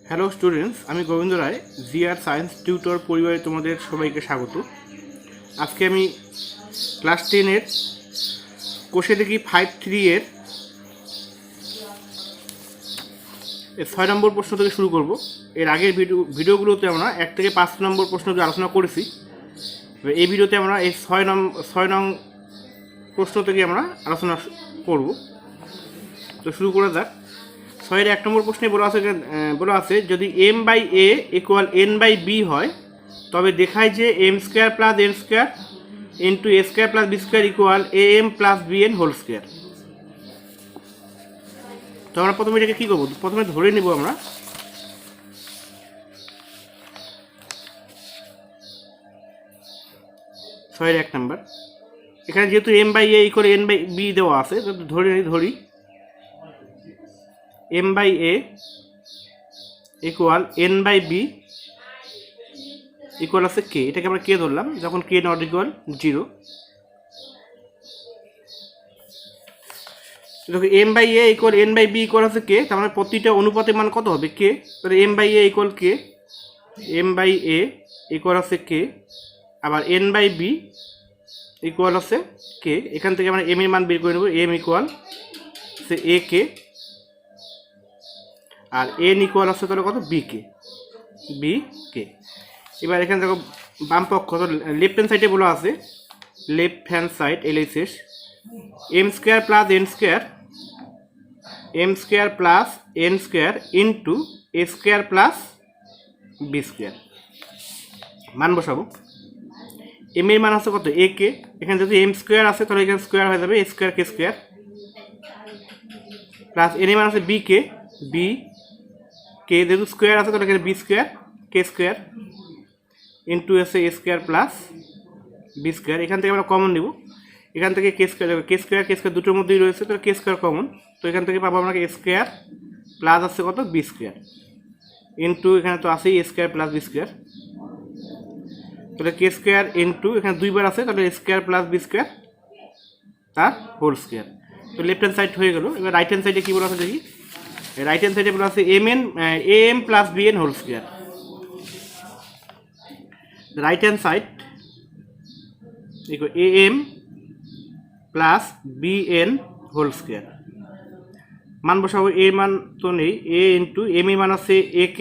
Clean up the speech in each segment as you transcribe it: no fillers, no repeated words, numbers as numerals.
Hello students, আমি গোবিন্দ রায়, GR science tutor পরিবারে তোমাদের সবাইকে স্বাগত। আজকে আমি ক্লাস 10-এর কোষে দেখি 5.3 এর 6 নম্বর প্রশ্ন থেকে শুরু করব। এর আগের ভিডিওগুলোতে আমরা 1 থেকে 5 নম্বর প্রশ্নগুলো আলোচনা করেছি। এই ভিডিওতে আমরা এই 6 নং প্রশ্ন থেকে আমরা আলোচনা করব। তো শুরু করা যাক। 6-এর 1 নম্বর প্রশ্নে বলা আছে যদি m/a = n/b হয় তবে দেখায় যে m² + n² * a² + b² = am + bn whole square. তো আমরা প্রথমে এটাকে কী করবো, প্রথমে ধরে নেব আমরা 6-এর 1 নম্বর। এখানে যেহেতু m/a = n/b দেওয়া আছে, ধরি m/a = n/b ইকুয়াল আছে k। এটাকে আমরা k ধরলাম যখন k ≠ 0। দেখো m/a = n/b ইকুয়াল আছে k, তার মানে প্রতিটা অনুপাতের মান কত হবে k। তাহলে m/a = k, m/a ইকুয়াল আছে k, আবার n/b ইকুয়াল আছে k। এখান থেকে আমরা m এর মান বের করে নেব, m ইকুয়াল সে ak, আর n ইকুয়াল আছে তাহলে কত bk। এবার এখানে দেখো বাম পক্ষ লেফট হ্যান্ড সাইডে বলা আছে, left hand side LHS m² + n² * a² + b²। মান বসাবো। m এর মান আছে কত ak, এখানে যদি m² আছে তাহলে এখানে স্কোয়ার হয়ে যাবে a² k² প্লাস n এর মান আছে bk, যেহেতু স্কোয়ার আছে তাহলে এখানে b² k² ইন্টু আছে a² + b²। এখান থেকে আমরা কমন নেব, এখান থেকে k² দুটোর মধ্যেই রয়েছে, তাহলে k² কমন। তো এখান থেকে পাবো আমরা a² প্লাস আছে কত b² ইন্টু এখানে তো আছেই a² + b², তাহলে k² ইন্টু এখানে দুইবার আছে তাহলে a² + b² তার হোল স্কোয়ার। তো লেফট হ্যান্ড সাইড হয়ে গেল। এবার রাইট হ্যান্ড সাইডে কী বলা আছে দেখি। রাইট হ্যান্ড সাইডে বলা আছে am + bn whole square. Right hand side দেখো am + bn হোল স্কোয়ার। মান বসাবো, এর মান তো নেই, a ইন্টু m এর মান আছে ak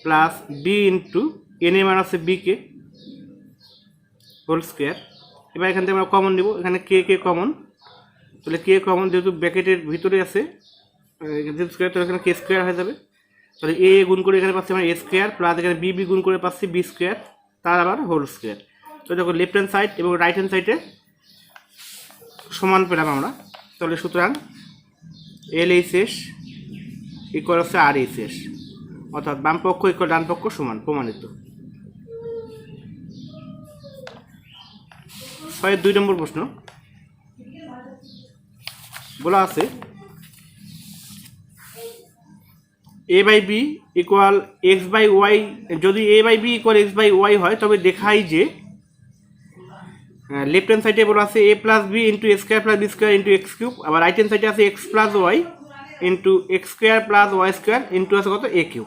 plus b into n এর মান আছে bk হোল স্কোয়ার। এবার এখান থেকে আমরা কমন নেব, এখানে k কমন, তাহলে k কমন যেহেতু ব্র্যাকেটের ভিতরে আছে স্কোয়ার, তাহলে এখানে k² হয়ে যাবে। তাহলে a গুণ করে এখানে পাচ্ছি আমরা a² প্লাস এখানে b গুণ করে পাচ্ছি b² তার আবার হোল স্কোয়ার। তো দেখো লেফট হ্যান্ড সাইড এবং রাইট হ্যান্ড সাইডে সমান পেলাম আমরা। তাহলে সুতরাং LHS ইকুয়াল হচ্ছে RHS, অর্থাৎ বাম পক্ষ ইকুয়াল ডান পক্ষ সমান, প্রমাণিত। 6-এর 2 নম্বর প্রশ্ন বলা আছে a/b = x/y। যদি a/b = x/y হয় তবে দেখাই যে লেফট হ্যান্ড সাইডে বলা আছে a + b * a² + b² * x³, আবার রাইট হ্যান্ড সাইডে আছে x + y * x² + y² আছে কত a³।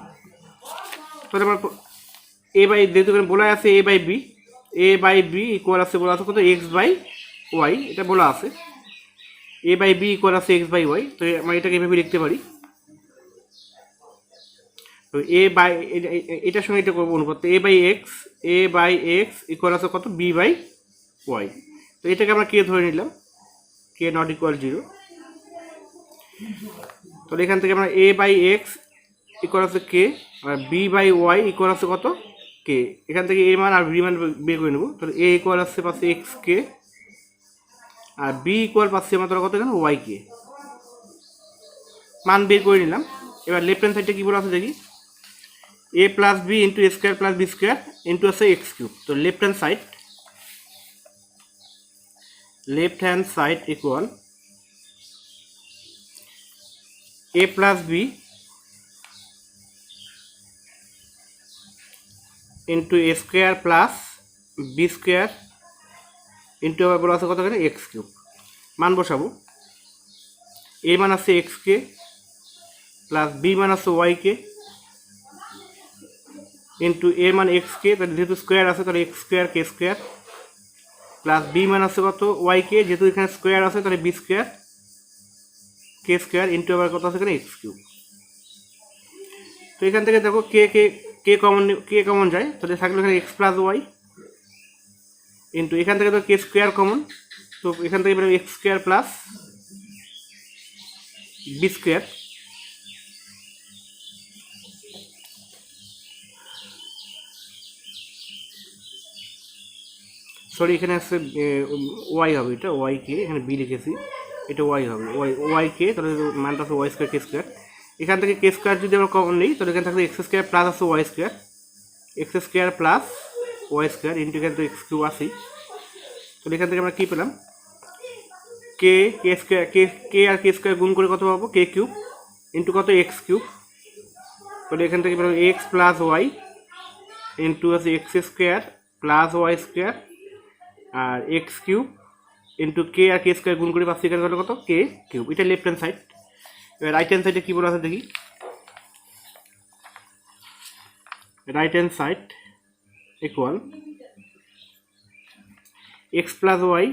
তাহলে আমরা যেহেতু বলা আছে a/b ইকুয়াল আছে বলা আছে কত x/y, এটা বলা আছে a/b ইকুয়াল আছে x/y। তো আমরা এটাকে এভাবে লিখতে পারি। তো এটার সঙ্গে এটা করবো অনুপাত, a/x ইকুয়াল আছে কত b/y। তো এটাকে আমরা k ধরে নিলাম, k ≠ 0। তাহলে এখান থেকে আমরা a/x ইকুয়াল আছে k আর b/y ইকুয়াল আছে কত k। এখান থেকে a মান আর b মান বের করে নেব। তাহলে a ইকুয়াল আছে পাচ্ছি xk আর b ইকুয়াল পাচ্ছি আমরা কত এখানে yk। মান বের করে নিলাম। এবার লেফট হ্যান্ড সাইডে কী বলা আছে দেখি, a + b * a² + b² আছে x³। তো left hand side equal a + b * a² + b² আবার বলা আছে কত এখানে x³। মান বসাবো, এর মান আছে xk প্লাস বি মান আছে ওয়াই কে ইন্টু এ মান এক্স কে, তাহলে যেহেতু স্কোয়ার আছে তাহলে এক্স স্কোয়ার কে স্কোয়ার, প্লাস বি মান আছে কত ওয়াই কে, যেহেতু এখানে স্কোয়ার আছে তাহলে বি স্কোয়ার কে স্কোয়ার ইন্টু আবার কত আছে এখানে এক্স কিউব। তো এখান থেকে দেখো কে কে কে কমন যায়, তাহলে থাকলো এখানে এক্স প্লাস ওয়াই ইন্টু এখান থেকে তো কে স্কোয়ার কমন, তো এখান থেকে বেরোবে x square plus b square sorry এখানে আছে ওয়াই হবে, এটা ওয়াই কে এখানে বি লিখেছি, এটা ওয়াই হবে ওয়াই কে, তাহলে মানটা আছে ওয়াই স্কোয়ার কে স্কোয়ার। এখান থেকে কে স্কোয়ার যদি আমরা কমন নিই তাহলে এখানে থাকবে এক্স স্কোয়ার প্লাস আছে y square, x square plus Y square into এখানে তো এক্স কিউব আসি, তাহলে এখান থেকে আমরা কী পেলাম কে কে স্কোয়ার কে আর কে স্কোয়ার গুণ করে কত পাবো কে কিউব ইন্টু কত এক্স কিউব, তাহলে এখান থেকে পেলাম এক্স প্লাস ওয়াই ইন্টু আছে x square plus Y square আর এক্স কিউব ইন্টু কে আর কে স্কোয়ার গুণ করে পাচ্ছি এখানে হলো কত কে কিউব। এটা লেফট হ্যান্ড সাইড। এবার রাইট হ্যান্ড সাইডে কী বলা আছে দেখি, right hand side equal X plus Y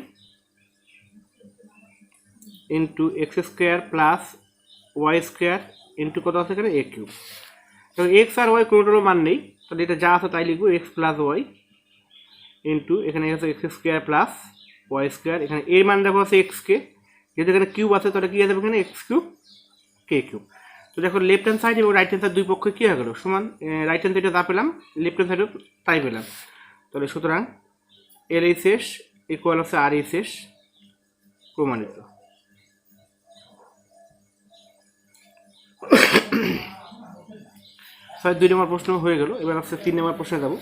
into X square plus Y square into কত আছে এখানে এ কিউব। তো এক্স আর ওয়াই কোনোটারও মান নেই, তাহলে এটা যা আছে তাই লিখবো এক্স প্লাস ওয়াই ইন্টু এখানে আছে x square plus Y square, এখানে এর মান দেখো আছে এক্স কে, যেহেতু এখানে কিউব আছে তাহলে কী আছে এখানে এক্স কিউব কে কিউব। তো দেখো লেফট হ্যান্ড সাইড এবং রাইট হ্যান্ড সাইড দুই পক্ষে কী হয়ে গেল সমান, রাইট হ্যান্ড সাইডে যা পেলাম লেফট হ্যান্ড সাইডেও তাই পেলাম, তাহলে সুতরাং এল এইচ এস ইকুয়াল হচ্ছে আর এইচ এস প্রমাণিত। ছয় 2 নম্বর প্রশ্ন হয়ে গেল, এবার হচ্ছে 3 নম্বর প্রশ্নে যাব।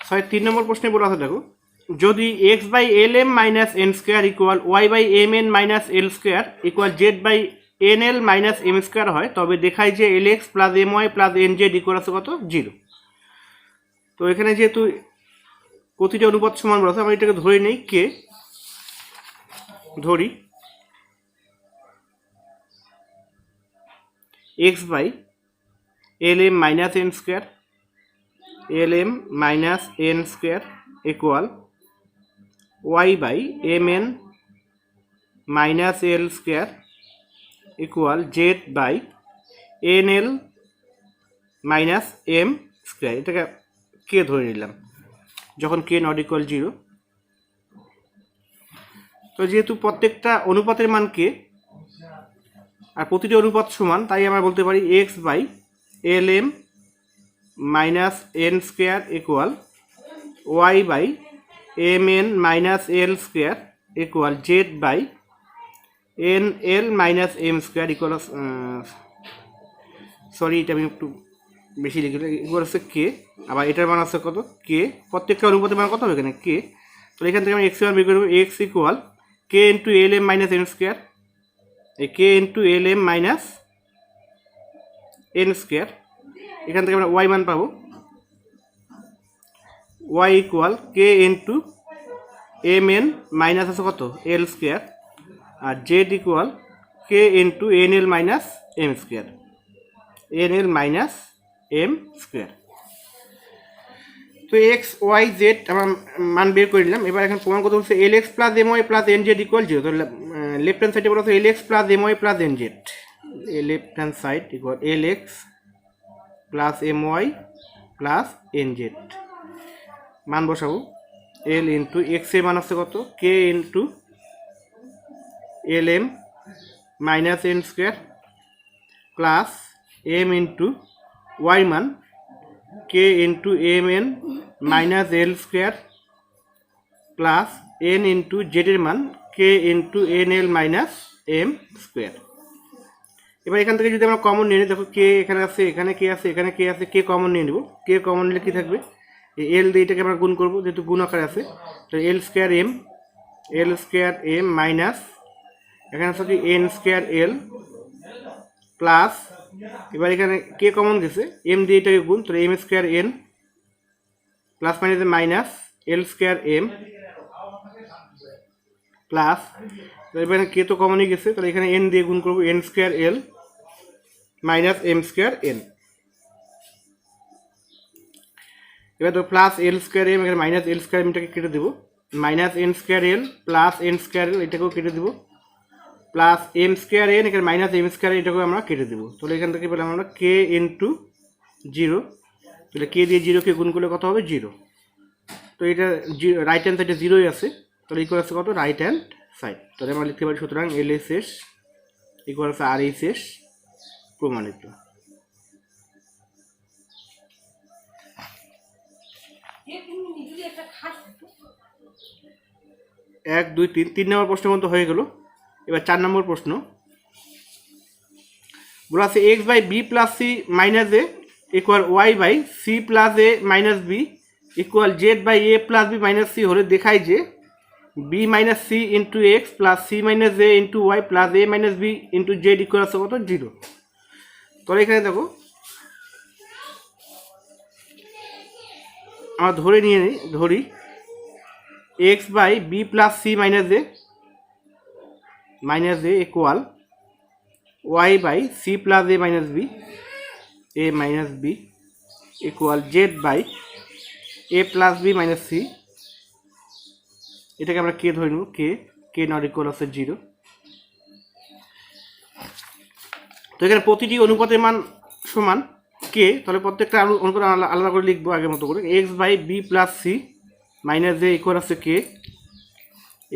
ছয় 3 নম্বর প্রশ্নে বলা আছে দেখো, যদি X by L M minus N square equal Y by M N minus L square equal Z by N L minus M square হয়, তবে দেখায় যে L X plus M Y plus N Z equal আছে কত 0। তো এখানে যেহেতু প্রতিটা অনুপাত সমান বলা আছে, আমরা এটাকে ধরে নেই কে, ধরি x by L M minus N square l M minus N square equal Y by M N minus L square equal Z by N L minus M square. এটাকে কে ধরে নিলাম যখন কে নট ইকুয়াল 0। তো যেহেতু প্রত্যেকটা অনুপাতের মান কে আর প্রতিটি অনুপাত সমান, তাই আমরা বলতে পারি x by L M minus N square equal Y by M N minus L square equal Z by N L minus M square equal, sorry এটা আমি একটু বেশি লিখে ইকুয়াল হচ্ছে কে, আবার এটার মান আছে কত কে, প্রত্যেকটা অনুপাতের মান কত হবে এখানে কে। তো এখান থেকে আমি এক্স মান বের করবো, এক্স ইকুয়াল কে into L M minus N square, এই K into L M minus N square. এখান থেকে আমরা ওয়াই মান পাবো, ওয়াই ইকুয়াল কে ইন্টু এম এন মাইনাস আছে কত এল স্কোয়ার আর জেড ইকুয়াল কে ইন্টু এন এল মাইনাস এম স্কোয়ার, এন এল minus M square. তো এক্স ওয়াই জেড আমরা মান বের করে নিলাম। এবার এখন প্রমাণ করতে হচ্ছে L X plus M Y plus N Z equal 0। তো লেফট হ্যান্ড সাইডে বলা হচ্ছে L X plus M Y plus N Z, left hand side equal L X plus M Y plus N Z. মান বসাবো L into X এর মান আছে কত K into L M minus N square plus M into Y মান K into M N minus এল square plus N into জেডের মান K into N এল minus M square. এবার এখান থেকে যদি আমরা কমন নিয়ে নিই, দেখো কে এখানে আছে, এখানে কে আছে, এখানে কে আছে, কে কমন নিয়ে নেব। কে কমন নিলে কী থাকবে, এই এল দিয়ে এটাকে আমরা গুণ করবো, যেহেতু গুণ আকারে আছে, তো এল স্কোয়ার এম মাইনাস এখানে আছে কি এন স্কোয়ার এল প্লাস, এবার এখানে কে কমন গেছে এম দিয়ে এটাকে গুণ, তো এম স্কোয়ার এন প্লাস মাইনাসে minus L square M plus, এখানে কে তো কমনই গেছে, তাহলে এখানে এন দিয়ে গুণ করবো, এন স্কোয়ার এল মাইনাস এম স্কোয়ার এন। এবার তো প্লাস এল স্কোয়ার এম, এখানে মাইনাস এল স্কোয়ার এমটাকে কেটে দেবো, মাইনাস এন স্কোয়ার এল প্লাস এন স্কোয়ার এল এটাকেও কেটে দেবো, প্লাস এম স্কোয়ার এন, এখানে মাইনাস এম স্কোয়ার এটাকেও আমরা কেটে দেবো। তাহলে এখান থেকে পেলাম আমরা কে ইন্টু জিরো, তাহলে কে দিয়ে জিরোকে গুণ করলে কত হবে? জিরো। তো এটা রাইট হ্যান্ড সাইডে জিরোই আছে, তাহলে ইকুয়াল আছে কত? Right hand side. তাহলে আমরা লিখতে পারি সুতরাং এল এস এস ইকুয়াল আছে আর এইচ এস প্রমাণিত। 1 2 3 3 নম্বর প্রশ্ন পর্যন্ত হয়ে গেল। এবার 4 নম্বর প্রশ্ন বলা আছে x by b plus c minus a equal Y by c plus a minus b equal Z by a plus b minus c হলে দেখায় যে b minus c into x plus c minus a into y plus a minus b into z equal আছে কত? 0। তাহলে এখানে দেখো আমরা ধরি x by b plus c minus a equal Y by c plus a minus b equal Z by a plus b minus c. এটাকে আমরা কে ধরে নেব, কে নট ইকুয়াল আছে 0। তো এখানে প্রতিটি অনুপাতের মান সমান কে, তাহলে প্রত্যেকটা অনুপাত আলাদা করে লিখবো আগের মতো করে। X by b plus c minus a equal আছে k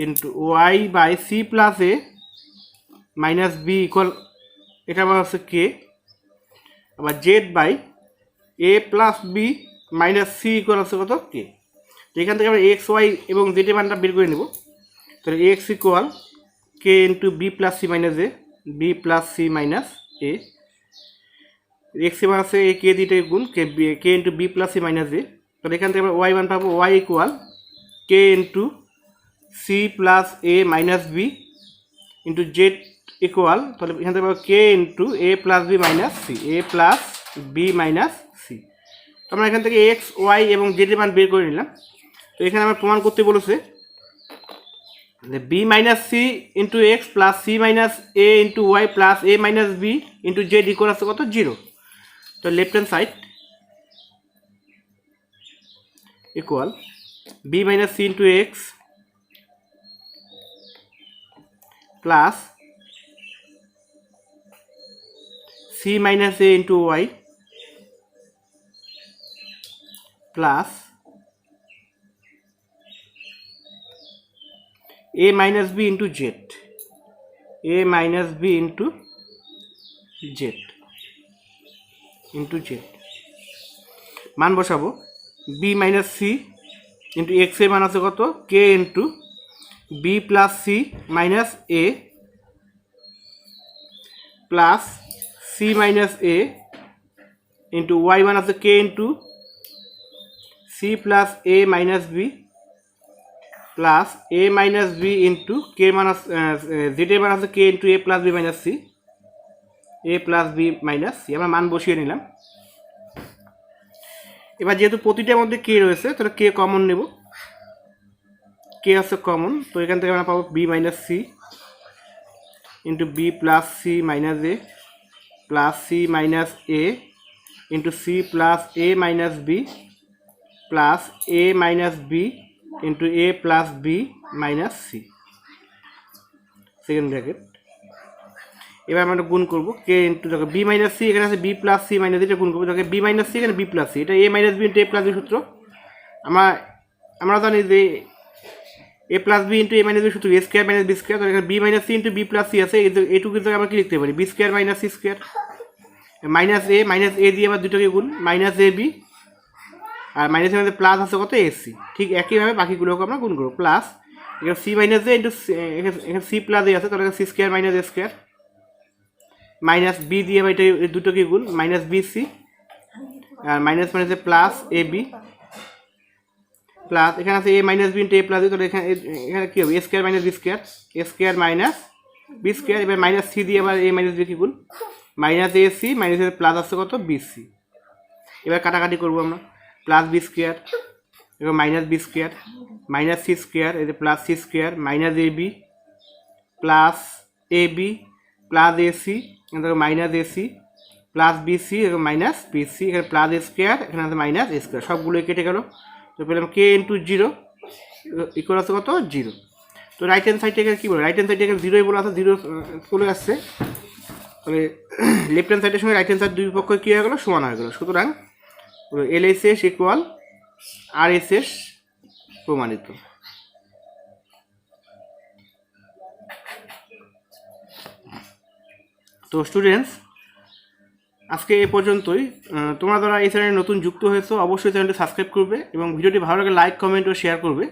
into y by c plus a minus b equal এটা আবার আছে কে, আবার z by a plus b minus c equal আছে কত? কে। তো এখান থেকে আমরা এক্স ওয়াই এবং জেড এর মানটা বের করে নেব। তাহলে x equal K into b plus c minus a, b plus c minus a, x এর মান আছে এ কে দিতে গুণ k into b plus c minus a. তাহলে এখান থেকে আমরা ওয়াই মান পাবো Y equal K into c plus a minus b into z equal, তাহলে এখান থেকে পাবো k into a plus b minus c, a plus b minus c. তো আমরা এখান থেকে এক্স ওয়াই এবং জেড এর মান বের করে নিলাম। তো এখানে আমরা প্রমাণ করতে বলেছে b minus c into x plus c minus a into y plus a minus b into z equal আছে কত? 0। তো left hand side equal b minus c into x plus c minus a into y plus a minus b into z, a minus b into z মান বসাবো b minus c into x এর মান আছে কত? k into b plus c minus a plus c minus a into y মান আছে k into c plus a minus b plus a minus b into k minus z এর মান আছে k into a plus b minus c, a plus b minus c আমরা মান বসিয়ে নিলাম। এবার যেহেতু প্রতিটার মধ্যে কে রয়েছে তাহলে কে কমন নেব, কে আছে কমন, তো এখান থেকে আমরা পাবো b minus c into b plus c minus a plus c minus a into c plus a minus b plus a minus b into a plus b minus c second bracket. এবার আমরা গুণ করবো k into দেখো b minus c, এখানে আছে B plus c minus এটা গুণ করবো, দেখো বি মাইনাস সি এখানে বি প্লাস সি, এটা a minus b into a plus b সূত্র। আমরা জানি যে a plus b into a minus b সূত্র a square minus b square, তো এখানে b minus c into b plus c আছে, এইটুকু কিন্তু আমরা কি লিখতে পারি? B square minus c square minus a দিয়ে আবার দুটোকে গুণ মাইনাস এ বি আর মাইনাসের মধ্যে প্লাস আছে কত? এসি। ঠিক একইভাবে বাকিগুলোকে আমরা গুণ করবো, প্লাস এখানে সি মাইনাস এ ইন্টু এখানে সি প্লাস এ আছে, তাহলে c square minus a square minus b দিয়ে আবার এটা দুটোকে গুণ মাইনাস বি সি আর মাইনাস মাইনাসে প্লাস এ বি প্লাস এখানে আছে a minus b into a plus b, তাহলে এখানে কী হবে? A square minus b square minus b square, এবার মাইনাস সি দিয়ে আবার এ মাইনাস বি কি গুণ মাইনাস এ সি মাইনাসের প্লাস আসছে কত? B c. এবার কাটাকাটি করবো আমরা, প্লাস বি স্কোয়ার এবার minus b square, minus c square, এই যে plus c square, minus a b plus a b plus a c, এখানে দেখো মাইনাস এসি প্লাস বিসি, এখানে মাইনাস বিসি, এখানে প্লাস এ স্কোয়ার, এখানে আছে মাইনাস এ স্কোয়ার, সবগুলো কেটে গেল। তো পেলাম কে ইন্টু জিরো ইকুয়াল আছে কত? জিরো। তো রাইট হ্যান্ড সাইডে এখানে কী বলে, রাইট হ্যান্ড সাইডে এখানে জিরোই বলে আছে, জিরো চলে আসছে। তবে লেফট হ্যান্ড সাইডের সঙ্গে রাইট হ্যান্ড সাইড দুই পক্ষ কী হয়ে গেলো? সমান হয়ে গেলো। সুতরাং এলএসএস ইকুয়াল আরএসএস প্রমাণিত। তো স্টুডেন্টস, আজকে এ পর্যন্তই। তোমরা যারা এই চ্যানেলে নতুন যুক্ত হয়েছো অবশ্যই চ্যানেলটি সাবস্ক্রাইব করবে এবং ভিডিওটি ভালো লাগে লাইক, কমেন্ট ও শেয়ার করবে।